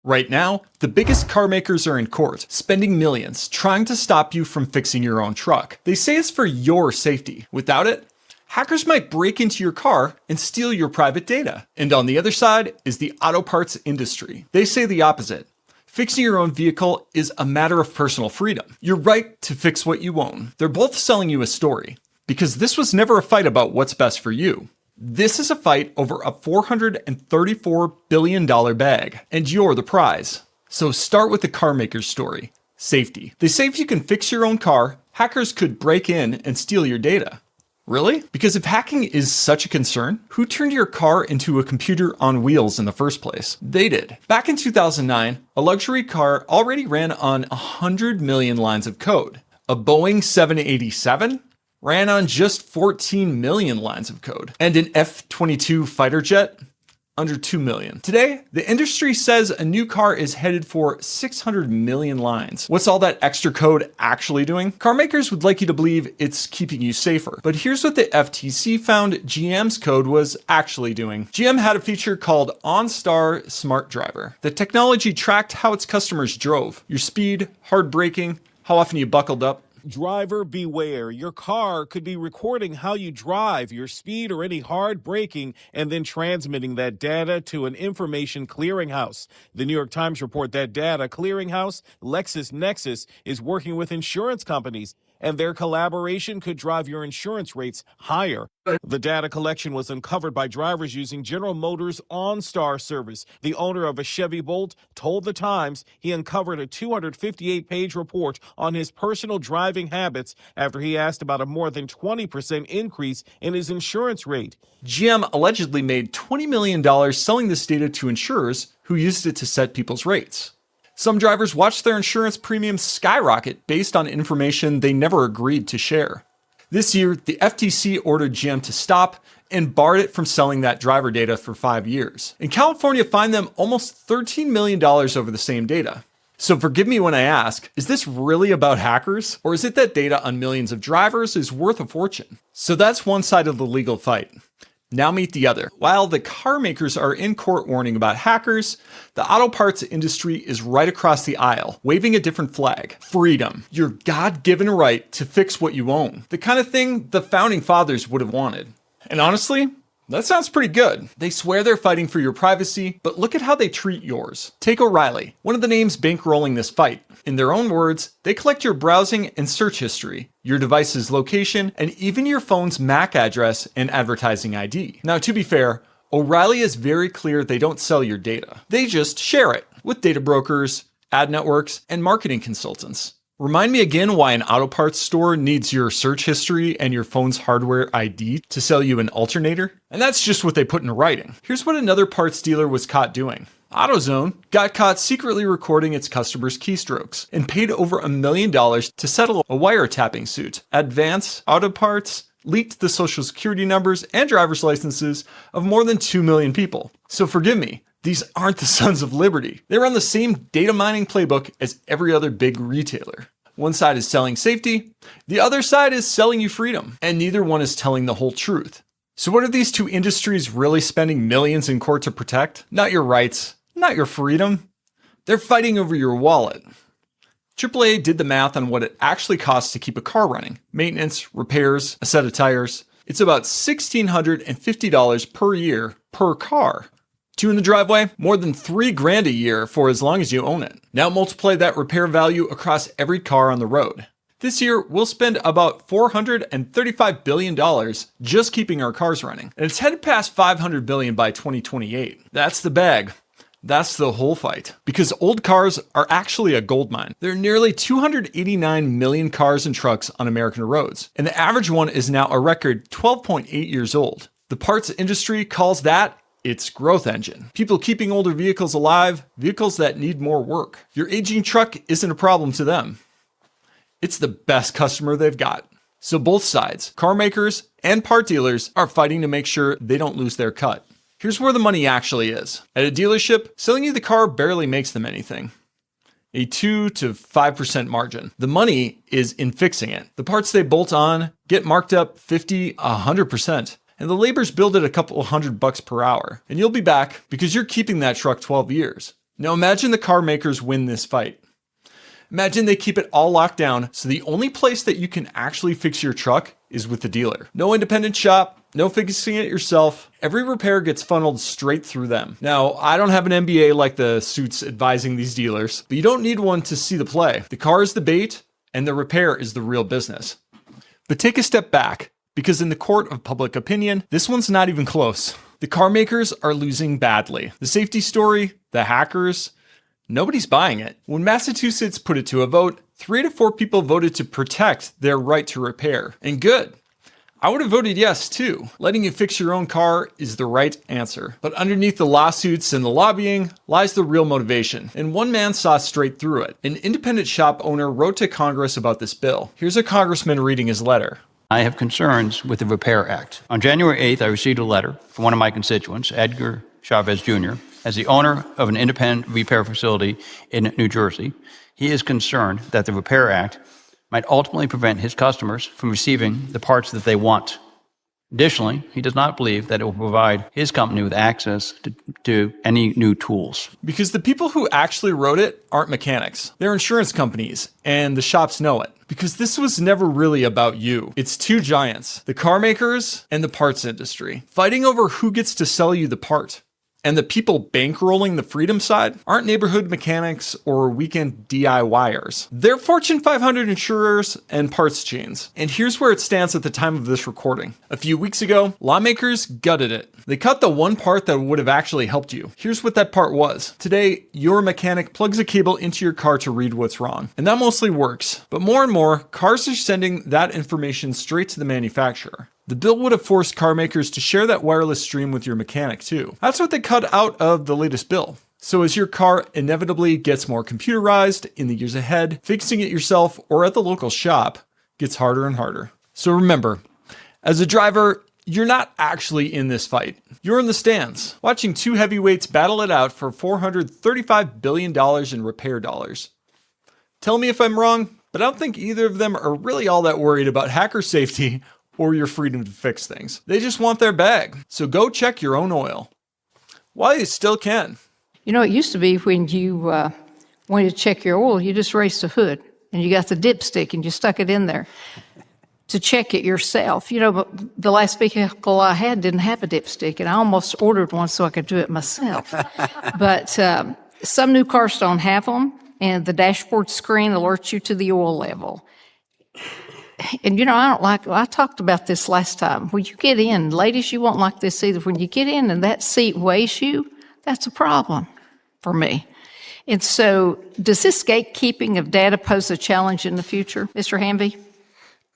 Right now, the biggest car makers are in court, spending millions trying to stop you from fixing your own truck. They say it's for your safety. Without it, hackers might break into your car and steal your private data. And on the other side is the auto parts industry. They say the opposite. Fixing your own vehicle is a matter of personal freedom. Your right to fix what you own. They're both selling you a story, because this was never a fight about what's best for you. This is a fight over a $434 billion bag, and you're the prize. So start with the Carmakers story. Safety. They say if you can fix your own car, hackers could break in and steal your data. Really? Because if hacking is such a concern, who turned your car into a computer on wheels in the first place? They did. Back in 2009, a luxury car already ran on 100 million lines of code. A Boeing 787 ran on just 14 million lines of code, and an F-22 fighter jet under 2 million. Today, the industry says a new car is headed for 600 million lines. What's all that extra code actually doing? Car makers would like you to believe it's keeping you safer, but here's what the FTC found GM's code was actually doing. GM had a feature called OnStar Smart Driver. The technology tracked how its customers drove, your speed, hard braking, how often you buckled up. Driver beware. Your car could be recording how you drive, your speed, or any hard braking, and then transmitting that data to an information clearinghouse. The New York Times report that data clearinghouse, LexisNexis, is working with insurance companies, and their collaboration could drive your insurance rates higher. The data collection was uncovered by drivers using General Motors' OnStar service. The owner of a Chevy Bolt told the Times he uncovered a 258-page report on his personal driving habits after he asked about a more than 20% increase in his insurance rate. GM allegedly made $20 million selling this data to insurers who used it to set people's rates. Some drivers watched their insurance premiums skyrocket based on information they never agreed to share. This year, the FTC ordered GM to stop and barred it from selling that driver data for 5 years. And California fined them almost $13 million over the same data. So forgive me when I ask, is this really about hackers? Or is it that data on millions of drivers is worth a fortune? So that's one side of the legal fight. Now meet the other. While the car makers are in court warning about hackers, the auto parts industry is right across the aisle, waving a different flag. Freedom. Your God-given right to fix what you own. The kind of thing the founding fathers would have wanted. And honestly, that sounds pretty good. They swear they're fighting for your privacy, but look at how they treat yours. Take O'Reilly, one of the names bankrolling this fight. In their own words, they collect your browsing and search history, your device's location, and even your phone's MAC address and advertising ID. Now, to be fair, O'Reilly is very clear they don't sell your data. They just share it with data brokers, ad networks, and marketing consultants. Remind me again why an auto parts store needs your search history and your phone's hardware ID to sell you an alternator? And that's just what they put in writing. Here's what another parts dealer was caught doing. AutoZone got caught secretly recording its customers' keystrokes and paid over $1 million to settle a wiretapping suit. Advance Auto Parts leaked the social security numbers and driver's licenses of more than 2 million people. So forgive me, these aren't the Sons of Liberty. They run the same data mining playbook as every other big retailer. One side is selling safety, the other side is selling you freedom, and neither one is telling the whole truth. So what are these two industries really spending millions in court to protect? Not your rights, not your freedom. They're fighting over your wallet. AAA did the math on what it actually costs to keep a car running. Maintenance, repairs, a set of tires. It's about $1,650 per year per car. 2 in the driveway, more than $3,000 a year for as long as you own it. Now multiply that repair value across every car on the road. This year, we'll spend about $435 billion just keeping our cars running. And it's headed past $500 billion by 2028. That's the bag. That's the whole fight. Because old cars are actually a goldmine. There are nearly 289 million cars and trucks on American roads. And the average one is now a record 12.8 years old. The parts industry calls that its growth engine. People keeping older vehicles alive, vehicles that need more work. Your aging truck isn't a problem to them. It's the best customer they've got. So both sides, car makers and part dealers, are fighting to make sure they don't lose their cut. Here's where the money actually is. At a dealership, selling you the car barely makes them anything. A 2 to 5% margin. The money is in fixing it. The parts they bolt on get marked up 50, 100%. And the labor's billed at a couple $100 per hour. And you'll be back because you're keeping that truck 12 years. Now imagine the car makers win this fight. Imagine they keep it all locked down, so the only place that you can actually fix your truck is with the dealer. No independent shop, no fixing it yourself. Every repair gets funneled straight through them. Now, I don't have an MBA like the suits advising these dealers, but you don't need one to see the play. The car is the bait, and the repair is the real business. But take a step back, because in the court of public opinion, this one's not even close. The car makers are losing badly. The safety story, the hackers, nobody's buying it. When Massachusetts put it to a vote, 3 to 4 people voted to protect their right to repair. And good. I would have voted yes too. Letting you fix your own car is the right answer. But underneath the lawsuits and the lobbying lies the real motivation. And one man saw straight through it. An independent shop owner wrote to Congress about this bill. Here's a congressman reading his letter. I have concerns with the Repair Act. On January 8th, I received a letter from one of my constituents, Edgar Chavez Jr., as the owner of an independent repair facility in New Jersey. He is concerned that the Repair Act might ultimately prevent his customers from receiving the parts that they want. Additionally, he does not believe that it will provide his company with access to any new tools. Because the people who actually wrote it aren't mechanics. They're insurance companies, and the shops know it. Because this was never really about you. It's two giants, the car makers and the parts industry, fighting over who gets to sell you the part. And the people bankrolling the freedom side aren't neighborhood mechanics or weekend DIYers. They're Fortune 500 insurers and parts chains. And here's where it stands at the time of this recording. A few weeks ago, lawmakers gutted it. They cut the one part that would have actually helped you. Here's what that part was. Today, your mechanic plugs a cable into your car to read what's wrong. And that mostly works. But more and more, cars are sending that information straight to the manufacturer. The bill would have forced car makers to share that wireless stream with your mechanic too. That's what they cut out of the latest bill. So as your car inevitably gets more computerized in the years ahead, fixing it yourself or at the local shop gets harder and harder. So remember, as a driver, you're not actually in this fight. You're in the stands, watching two heavyweights battle it out for $435 billion in repair dollars. Tell me if I'm wrong, but I don't think either of them are really all that worried about hacker safety or your freedom to fix things. They just want their bag. So go check your own oil. While you still can. You know, it used to be when you wanted to check your oil, you just raised the hood and you got the dipstick and you stuck it in there to check it yourself. You know, but the last vehicle I had didn't have a dipstick, and I almost ordered one so I could do it myself. But some new cars don't have them, and the dashboard screen alerts you to the oil level. And, you know, I talked about this last time. When you get in, ladies, you won't like this either. When you get in and that seat weighs you, that's a problem for me. And so does this gatekeeping of data pose a challenge in the future, Mr. Hanvey?